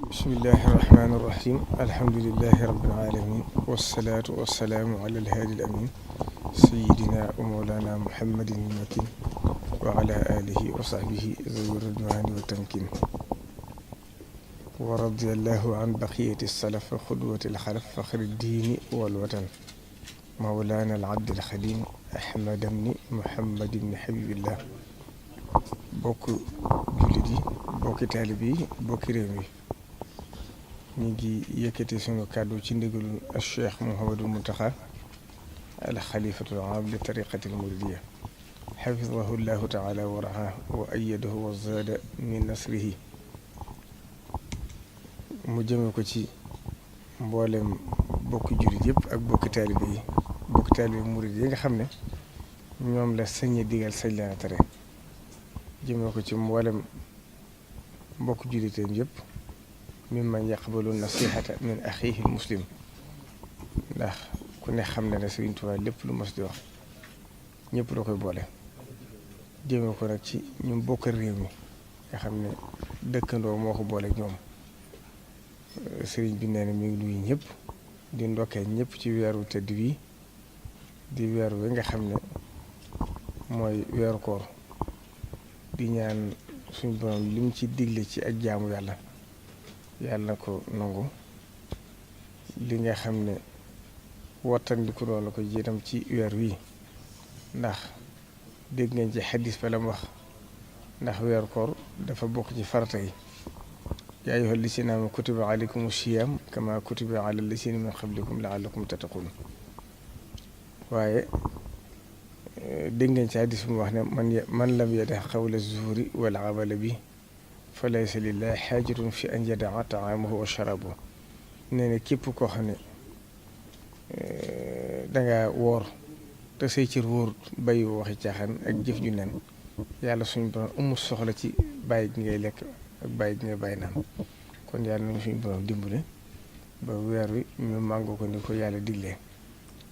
bismillahi irrahmani irrahim alhamdulilahi rabilalamin wassalaatu wassalaamu ala alhaadi al amin sayidina wa mawlana muhammadin makin wa ala alihi wa sahbihi zawi ridwani wa tamkin wa radiallahu an baqiyati salaf xudwati alxalaf faxri diini walwatan mawlana alabdi alxadim ahmad ibni muhammad ibni habibillah bokk jullit yi bokki taalib yi bokki réew mi ñu ngi yëkkati sunu kàddu ci ndigalul Cheikh Mouhamadou Mountakha al xalifatul aam li tariqatil muridiya xafidahu llahu taala wa raha wa ayadahu wa zaada min nasrihi mu jëme ko ci mboolem bokki jullit yëpp ak bokki taalibe murid yi nga xam ne ñoom la sañ a digal sañ leen a tere jëme ko ci mboolem bokki julliteem yëpp mimman yaqbalu nasihata min axiihi muslim ndax ku ne xam ne Sëriñ Tuubaa lépp lu mos di wax ñëpp da koy boole jëme ko nag ci ñu bokkal réew mi nga xam ne dëkkandoo moo ko boole ñoom sëriñ bi nee na mi ngi nuyu ñëpp di ndokkee ñëpp ci weeru tëdd wi di weer wi nga xam ne mooy weeru koor di ñaan suñ borom lim ci digle ci ak jaamu yàlla na ko nangu li nga xam ne wattandiku noonu ko jiitam ci weer wi ndax dégg ngeen ci xaddis ba la mu wax ndax weeru koor dafa bokk ci farata yi yaa ayyuha llazina aamanu kutiba alaykumu siyaam kama kutiba ala llazina min qablikum laallakum tattaqun waaye dégg ngeen ci xaddis bi mu wax ne man lam yada qawla zuuri wal amala bi fa laysa lillahi xaajatun fi an yadaa taamahu wa sharabahu nee na képp koo xam ne danga woor te say cër wóor bàyyi waxi caaxaan ak jëf ju nen yàlla suñu borom amul soxla ci bàyyi gi ngay lekk ak bàyyi gi ngay bàyyi naan kon yàlla nañu suñu borom dimbale ba weer wi ñu màngoo ko ni ko yàlla diglee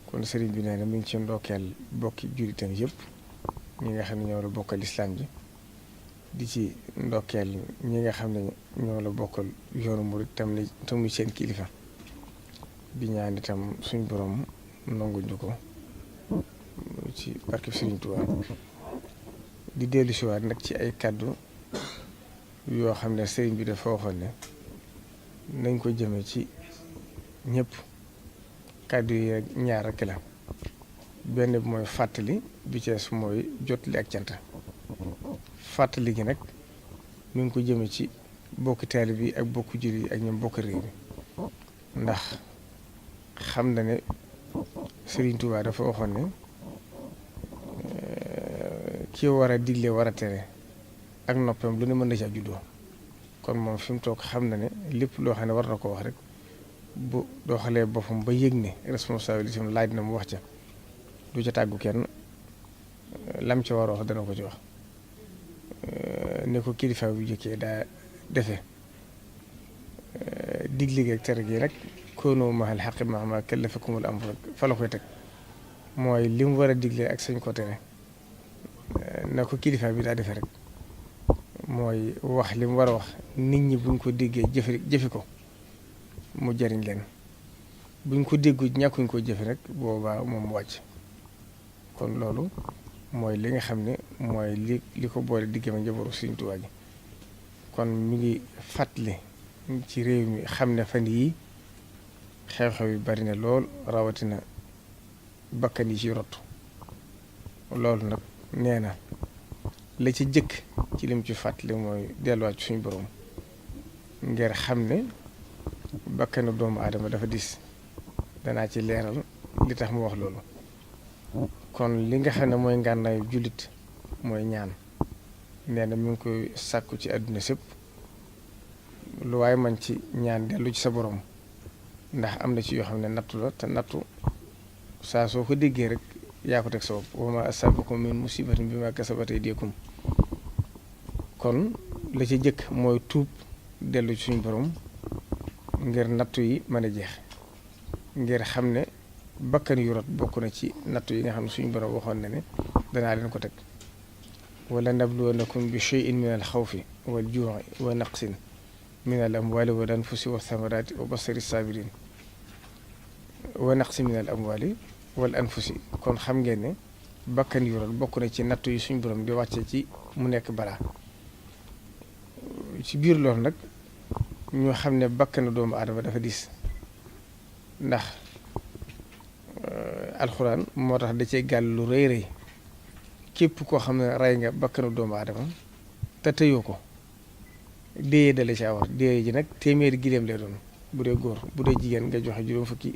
kon sëriñ bi nee na mi ngi ci ndokkeel bokki jullitam yëpp ñi nga xam ne ñoo la bokkal lislaam ji di ci ndokkeel ñi nga xam ne ñoo la bokkal yoonu murid tam seen kilifa di ñaan itam suñ borom nanguñu ko ci barke Sëriñ Tuubaa di dellu siwaat nag ci ay kàddu yoo xam ne sëriñ bi dafa waxoon ne nañ ko jëme ci ñëpp kàddu yi ñaar rekk la benn bi mooy fàttali bi cees mooy jotali ak cant fàttali gi nag mi ngi ko jëme ci bokki taalib yi ak bokki jur yi ak ñoom bokk réew mi ndax xam na ne Sëriñ Tuubaa dafa waxoon ne ki war a digle war a tere ak noppam lu ne mën na ca juddoo kon moom fi mu toog xam na ne lépp loo xam ne war na ko wax rek bu doxalee boppam ba yëg ne responsabilité am laaj na mu wax ca du ca tàggu kenn lam ca war a wax dana ko ci wax ne ko kilifa bu jëkkee daa defe digle gi ak tere gi rek koonoo mahal xaqi mahama kallafakumul amr rek fa la koy teg mooy li mu war a digle ak sañ ko tere na ko kilifa bi daa defe rek mooy wax li mu war a wax nit ñi buñ ko déggee jëfe ko mu jariñ leen buñ ko déggu ñàkkuñ ko jëfe rek boobaa moom mu wàcc kon loolu mooy li nga xam ne mooy li ko boole diggam ak njabootu Sëriñ Tuubaa gi kon mi ngi fàttali ci réew mi xam ne fan yii xew-xew yi bari na lool rawatina bakkan yi ci rot loolu nag nee na la ci jëkk ci lim ci fàttali mooy delluwaat suñu borom ngir xam ne bakkanu doomu aadama dafa dis danaa ci leeral li tax mu wax loolu kon li nga xam ne mooy ngànnaayu jullit mooy ñaan nee na mi ngi koy sàkku ci àdduna sépp lu waaye man ci ñaan dellu ci sa borom ndax am na ci yoo xam ne nattu la te nattu saa soo ko déggee rek yaa ko teg sa bopp wa ma asabakum min musibatin bima kasabat aydikum kon la ci jëkk mooy tuub dellu ci suñu borom ngir nattu yi mën a jeex ngir xam ne bakkan yu rot bokk na ci nattu yi nga xam ne suñu borom waxoon na ne danaa leen ko teg wala nabluwannakum bi shay'in min al xawfi wal juu'i wa naqsin min al amwali wal anfusi wa thamarati wa bashiri sabirin wa naqsi min al amwali wal anfusi. kon xam ngeen ne bakkan yu rot bokk na ci nattu yi suñ borom di wàcce ci mu nekk balaa. ci biir loolu nag ñu xam ne bakkanu doomu aadama dafa diis ndax alxuraan moo tax da cee gàll lu rëy rëy képp koo xam ne rey nga bakkanu doomu aadama te tëyoo ko déyee dale ci awar déyee ji nag téeméeri giléem lay doon bu dee góor bu dee jigéen nga joxe juróom fukki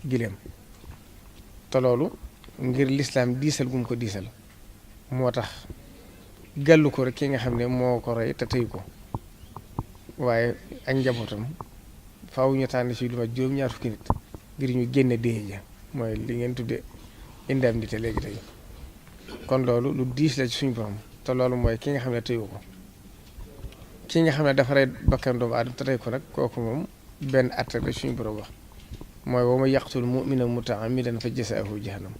giléem. te loolu ngir lislaam diisal gum ko diisal moo tax gàllu ko rek ki nga xam ne moo ko rey te tëyu ko waaye ak njabootam faaw ñu tànn ci lu ma juróom-ñaar fukki nit ngir ñu génne déyee ja mooy li ngeen tudde indemnité léegi tey. kon loolu lu diis la ci suñu borom te loolu mooy ki nga xam ne tëyu ko ki nga xam ne dafa rey bakkan doomu aadama te tey ko nag kooku moom benn atte la suñu borom wax mooy wa man yaqtul mu'minan mutaammidan fa jazaa'uhu jahannam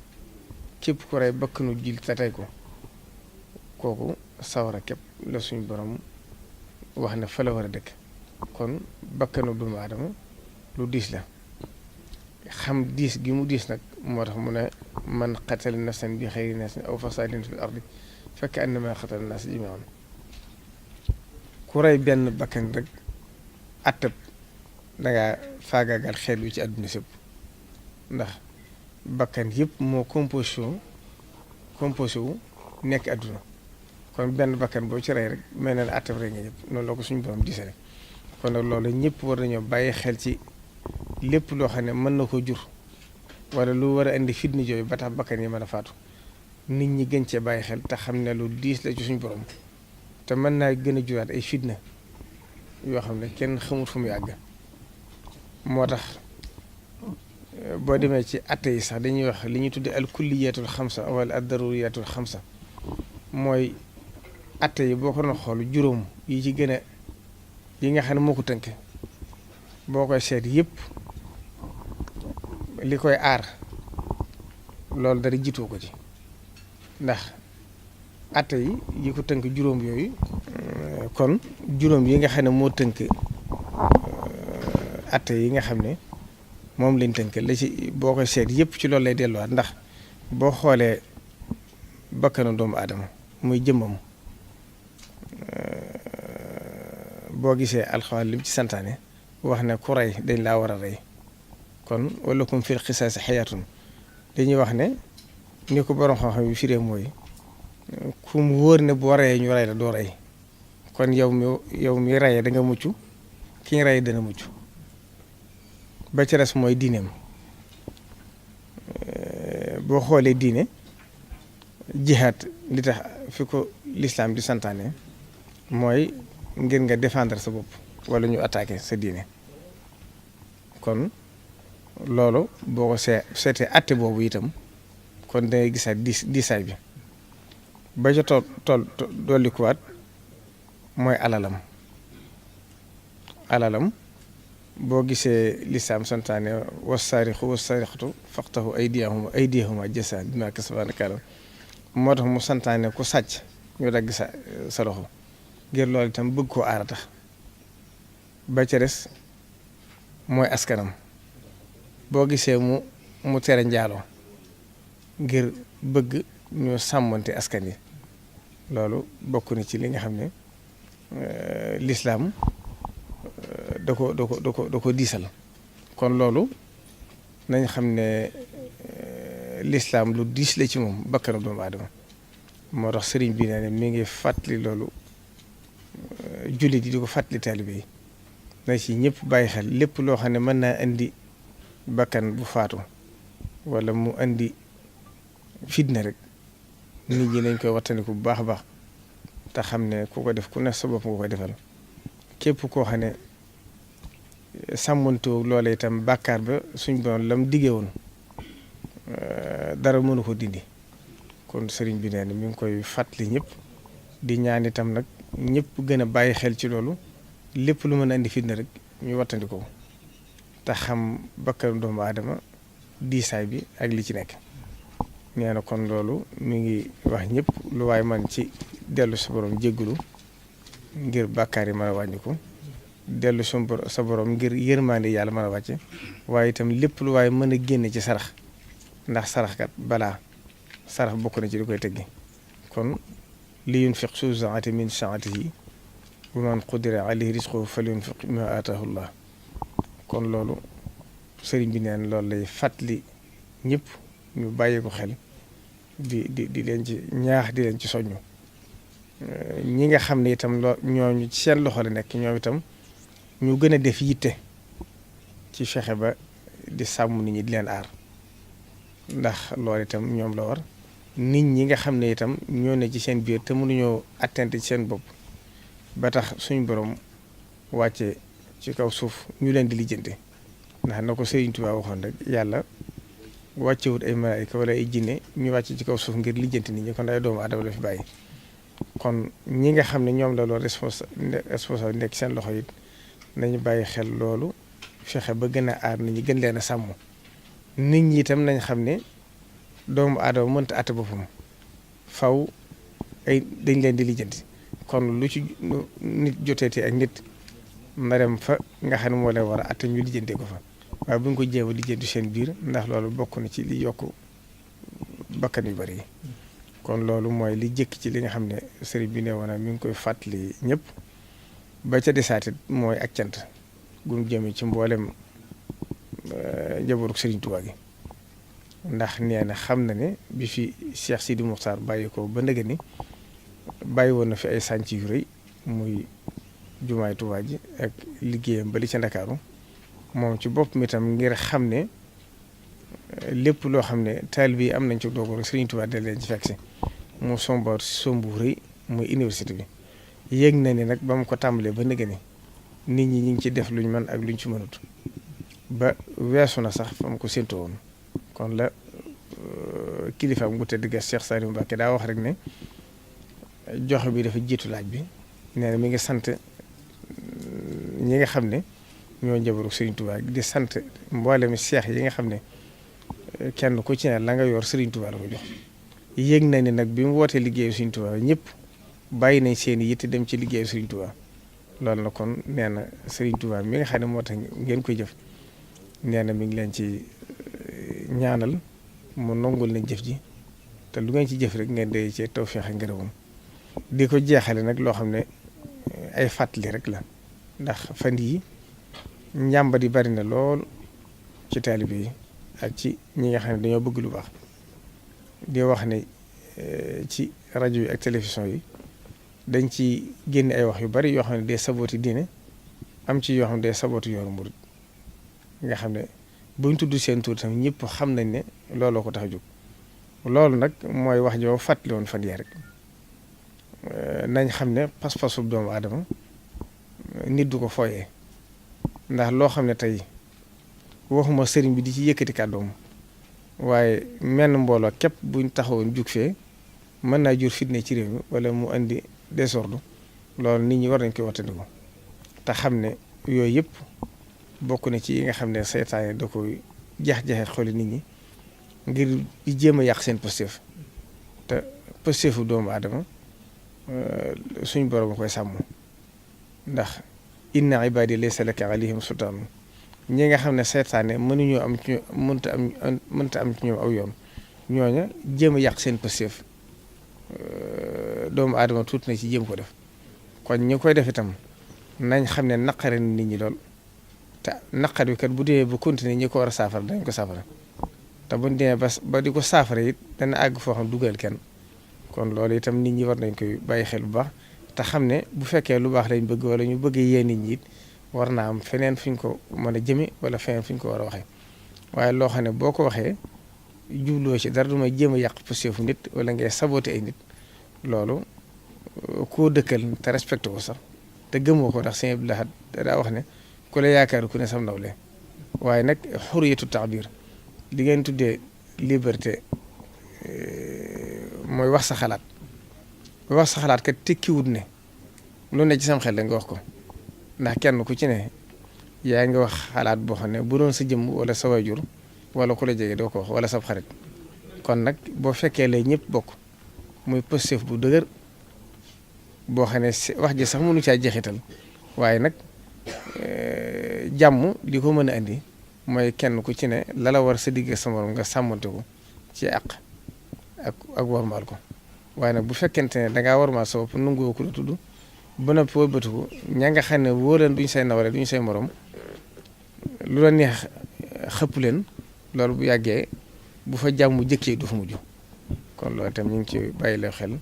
képp ku rey bakkanu jil te tey ko kooku sawara képp la suñu borom wax ne fa la war a dëkk. kon bakkanu doomu aadama lu diis la xam diis gi mu diis nag moo tax mu ne man qatala nafsan bi xayri nafsin aw fasadin fil ardi fa ka'annama qatala naas jamii'an ku rey benn bakkan rek attab dangaa faagaagal xeet wi ci àdduna sépp ndax bakkan yëpp moo composé wu nekk àdduna. kon benn bakkan boo ci rey rek mel na ne attab rek nga ñëpp noonu la ko suñu borom gisale. kon nag loolu ñëpp war nañoo bàyyi xel ci lépp loo xam ne mën na ko jur wala lu war a indi fitna jooyu ba tax bakkan yi mën a faatu nit ñi gën cee bàyyi xel te xam ne lu diis la ci suñu borom te mën naa gën a juraat ay fitna yoo xam ne kenn xamut fu mu yàgg. moo tax boo demee ci atte yi sax dañuy wax li ñuy tudde al kulliyatul xamsa wala ad daruriyatul xamsa mooy atte yi boo ko doon xool juróom yi ci gën a yi nga xam ne moo ko tënk boo koy seet yëpp li koy aar loolu dara jiitoo ko ci ndax atte yi ko tënk juróom yooyu kon juróom yi nga xam ne moo tënk atte yi nga xam ne moom lañ tënk la ci boo koy seet yëpp ci loolu lay delluwaat ndax boo xoolee bakkanu doomu aadama muy jëmmam boo gisee alxuraan lim ci santaane wax ne ku rey dañ laa war a rey kon wala kum fil xisaasi xayaatun dañuy wax ne ni ko borom xam-xam yi firee mooy ku mu wóor ne boo reyee ñu rey la doo rey kon yow mi reyee da nga mucc ki ñu rey dana mucc ba ci res mooy diineem boo xoolee diine jihaad li tax fi ko lislaam di santaane mooy ngir nga défendre sa bopp wala ñu attaquer sa diine kon loolu boo ko seetee atte boobu itam kon dangay gisaat diisaay bi ba ca tool dollikuwaat mooy alalam boo gisee lislaam santaane wassaarixu wassaarixatu faqtahu aydiyahuma jazaan bimaa kasabaa nakaalan moo tax mu santaane ku sàcc ñu dagg sa loxo ngir loolu itam bëgg koo aar tax ba ca des mooy askanam boo gisee mu tere njaaloo ngir bëgg ñu sàmmante askan yi loolu bokk na ci li nga xam ne lislaam da ko diisal kon loolu nañ xam ne lislaam lu diis la ci moom bakkanu doomu aadama moo tax sëriñ bi ne mi ngi fàttali loolu jullit yi di ko fàttali taalibe yi na ci ñëpp bàyyi xel lépp loo xam ne mën naa indi bakkan bu faatu wala mu indi fitna rek nit ñi nañ koy wattandiku bu baax a baax te xam ne ku ko def ku ne sa bopp nga koy defal képp koo xam ne sàmmantewu loola itam bàkkaar ba suñ doon lam diggee woon dara mënu ko dindi kon sëriñ bi nee na mi ngi koy fàttali ñëpp di ñaan itam nag ñëpp gën a bàyyi xel ci loolu lépp lu mën a indi fitna rek ñu wattandiko te xam bakkanu doomu aadama diisaay bi ak li ci nekk nee na kon loolu mi ngi wax ñëpp lu waay man ci dellu si borom jéggulu ngir bàkkaar yi mën a wàññiku dellu sa borom ngir yërmaande yàlla mën a wàcce waaye itam lépp lu waaye mën a génne ci sarax ndax saraxkat balaa sarax bokk na ci di koy teggi kon li yunfiq zu sa'atin min sa'atihi wa man qudira alayhi rizquhu falyunfiq mimma ataahu llah kon loolu sëriñ bi neen loolu lay fàttali ñëpp ñu bàyyi ko xel di leen ci ñaax di leen ci soññu ñi nga xam ne itam ñooñu ci seen loxo la nekk ñoom itam ñu gën a def yitte ci fexe ba di sàmm nit ñi di leen aar ndax loolu itam ñoom la war nit ñi nga xam ne itam ñoo ne ci seen biir te mënuñoo attente ci seen bopp ba tax suñ borom wàcce ci kaw suuf ñu leen di lijjante ndax na ko Sëriñ Tuubaa waxoon rek yàlla wàccewut ay malaayika wala ay jinne ñu wàcce ci kaw suuf ngir lijjanti nit ñi kon ay doomu aadama la fi bàyyi kon ñi nga xam ne ñoom la loolu responsable nekk seen loxo it nañu bàyyi xel loolu fexe ba gën a aar nit ñi gën leen a sàmm nit ñi itam nañ xam ne doomu aadama mënta àtte boppam faw dañ leen di lijjanti kon lu ci nit joteeti ak nit na dem fa nga xam ne moo leen war a àtte ñu lijjantee ko fa waaye bu ñu ko jéem a lijjanti seen biir ndax loolu bokk na ci li yokk bakkan yu bari yi kon loolu mooy li jëkk ci li nga xam ne sëriñ bi ne woon mi ngi koy fàttali ñëpp ba ca desaatit mooy ak cant gu mu jëmee ci mboolem njabootu sëriñ Tuubaa gi ndax nee na xam na ne bi fi Cheikh Sidi Muxtaar bàyyi ko ba ndëgë ni bàyyi woon na fi ay sànc yu rëy muy jumaay Tuubaa ji ak liggéeyam ba li ca Ndakaaru moom ci bopp mi tam ngir xam ne lépp loo xam ne taalibe yi am nañ ci doog rek Sëriñ Tuubaa da leen ci fekk si mu sombu rëy muy université bi yéeg na ni nag ba mu ko tàmbalee ba ndëgë ni nit ñi ñu ngi ci def luñ mën ak luñ ci mënut ba weesu na sax fa mu ko séentoo woon kon la kilifaam gu tedd ga Cheikh Saliou Mbacké daa wax rek ne joxe bi dafa jiitu laaj bi nee na mi ngi sant ñi nga xam ne ñoo njabaru Serigne Touba di sant mboolem seex yi nga xam ne kenn ku ci ne la nga yor Serigne Touba la ko jox yéeg na ni nag bi mu wootee liggéeyu Serigne Touba ñëpp bàyyi nañ seen i yitte dem ci liggéeyu Serigne Touba loolu na kon nee na Serigne Touba mi nga xam ne moo tax ngeen koy jëf nee na mi ngi leen ci ñaanal mu nongul nañ jëf ji te lu ngeen ci jëf rek ngeen day ci tawfeex ak ngërëmam di ko jeexale nag loo xam ne ay fàttali rek la ndax fan yi njàmbat yi bari na lool ci taalibe yi ak ci ñi nga xam ne dañoo bëgg lu baax di wax ne ci rajo yi ak télévision yi dañ ci génne ay wax yu bari yoo xam ne day sabooti diine am ci yoo xam ne day sabooti yoonu murid nga xam ne buñ tudd seen tur tam ñëpp xam nañ ne looloo ko tax a jóg loolu nag mooy wax joo fàttali woon fan yii rek nañ xam ne pas-pasu doomu aadama nit du ko fooyee ndax loo xam ne tey waxuma sëriñ bi di ci yëkkati kàddoom waaye menn mbooloo képp buñ taxawoon jug fee mën naa jur fitne ci réew mi wala mu indi désordre loolu nit ñi war nañ koy wattandiku te xam ne yooyu yëpp bokk na ci yi nga xam ne seytaane da koy jax-jaxe xoli nit ñi ngir di jéem a yàq seen positif te positifu doomu aadama suñ borom a koy sàmm ndax inna ibadi laysa laka alayhim sultaan ñi nga xam ne seytaane mënuñoo am ci mënta am ci ñoom aw yoon ñooña jéem a yàq seen positif doomu aadama tuuti na ci jéem ko def kon ñi koy def itam nañ xam ne naqare na nit ñi lool te naqar bi kat bu dee bu continuer ñi ko war a saafara dañ ko saafara te buñ demee ba di ko saafara it dana àgg foo xam dugal kenn kon loolu itam nit ñi war nañ koy bàyyi xel bu baax te xam ne bu fekkee lu baax lañ bëgg wala ñu bëgg yee nit ñi it war naa am feneen fi ñu ko mën a jëme wala feneen fi ñu ko war a waxee waaye loo xam ne boo ko waxee jubloo ci dara du may jéem a yàq positif nit wala ngay saboté ay nit loolu koo dëkkal te respecté ko sax te gëmoo ko ndax Sëñ Abdou Lahad daa wax ne ku la yaakaar ku ne sam nawle waaye nag xuriyatu taabir li ngeen tuddee liberté mooy wax sa xalaat wax sa xalaat kat tekkiwut ne lu ne ci sam xel la nga wax ko ndax kenn ku ci ne yaa ngi wax xalaat boo xam ne bu doon sa jëmm wala sa waajur wala ku la jege doo ko wax wala sa xarit kon nag boo fekkee lay ñëpp bokk muy positif bu dëgër boo xam ne wax ji sax mënu caa jeexital waaye nag jàmm li ko mën a indi mooy kenn ku ci ne la la war sa digg sa morom nga sàmmante ko ci àq ak warmaal ko waaye nag bu fekkente ne dangaa warmaal sa bopp nangoo ko la tudd ba noppi wëlbatiku ña nga xam ne wóor leen duñ say nawle duñ say morom lu la neex xëpp leen loolu bu yàggee bu fa jàmm jëkkee du fa mujj kon loolu itam ñu ngi ci bàyyi loo xel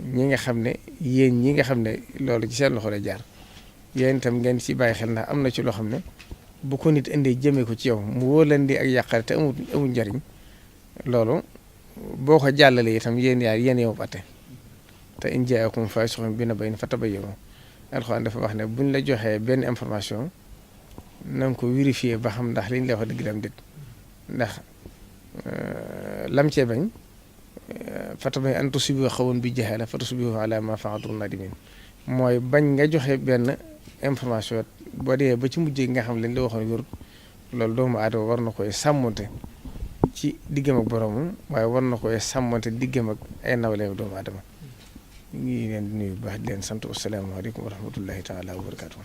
ñi nga xam ne yéen ñi nga xam ne loolu ci seen loxo lay jaar yéen itam ngeen ci bàyyi xel ndax am na ci loo xam ne bu ko nit indee jëmee ko ci yow mu wóor leen di ak yàqare te amul njariñ loolu boo ko jàllalee itam yéen yow batte te in jaakum faasiqun binaba'in fatabayyanu alxuraan dafa wax ne buñ la joxee benn information na nga ko vérifier ba xam ndax liñ la wax dëgg la am déet ndax lam cee bañ fatabayyanu an tusiibu qawman bi jahaala fatusbihu alaa maa fa'altum naadimiin mooy bañ nga joxe benn information boo dee ba ci mujj nga xam lañ la waxoon wérut loolu doomu aadama war na koy sàmmonte ci diggam ak boromam waaye war na koy sàmmonte diggam ak ay nawleem doomu aadama ñu ngi leen di nuyu bu baax di leen sant asalaamaaleykum wa rahmatullahi taala wa barakaatu.